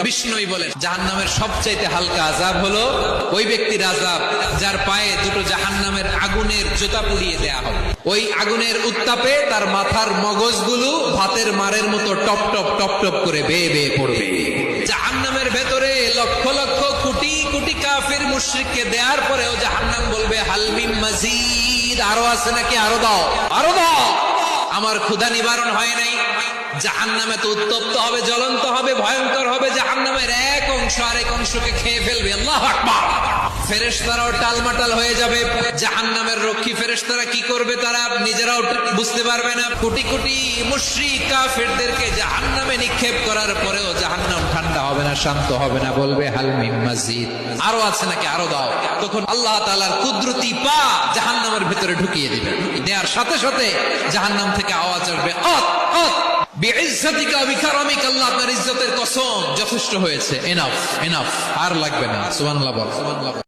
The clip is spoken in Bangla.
বিষ্ণুই বলেন জাহান্নামের সবচাইতে হালকা আযাব হলো ওই ব্যক্তির আযাব যার পায়ে দুটো জাহান্নামের আগুনের জুতা পুড়িয়ে দেয়া হবে। ওই আগুনের উত্তাপে তার মাথার মগজগুলো ভাতের মারের মতো টপ টপ টপ টপ করে বেয়ে বেয়ে পড়বে। জাহান্নামের ভেতরে লক্ষ লক্ষ কোটি কোটি কাফির মুশরিককে দেওয়ার পরেও জাহান্নাম বলবে হাল মিন মাজিদ, আরো আছে নাকি, আরো দাও, আরো দাও, আমার ক্ষুধা নিবারণ হয় নাই। জাহান্নামে তো উত্তপ্ত হবে, জ্বলন্ত হবে, ভয়ঙ্কর হবে। জাহান্নামের এক অংশ আরেক অংশকে খেয়ে ফেলবে। আল্লাহু আকবার। ফেরেশতারাও টালমাটাল হয়ে যাবে। জাহান্নামের রক্ষী ফেরেশতারা কি করবে তারা নিজেরাও বুঝতে পারবে না। কোটি কোটি মুশরিক কাফেরদেরকে জাহান্নামে নিক্ষেপ করার পরেও জাহান্নাম ঠান্ডা হবে না, শান্ত হবে না, বলবে হাল মিন মাজিদ, আরো আছে নাকি, আরো দাও। তখন আল্লাহ তাআলার কুদরতি পা জাহান্নামের ভিতরে ঢুকিয়ে দিবেন। দেওয়ার সাথে সাথে জাহান্নাম থেকে আওয়াজ আসবে আত আত বিইজ্জাতিকা বিকারামিকা, আল্লাহ আপনার ইজ্জতের কসম, যথেষ্ট হয়েছে, এনাফ এনাফ, আর লাগবে না। সুবহানাল্লাহ বল।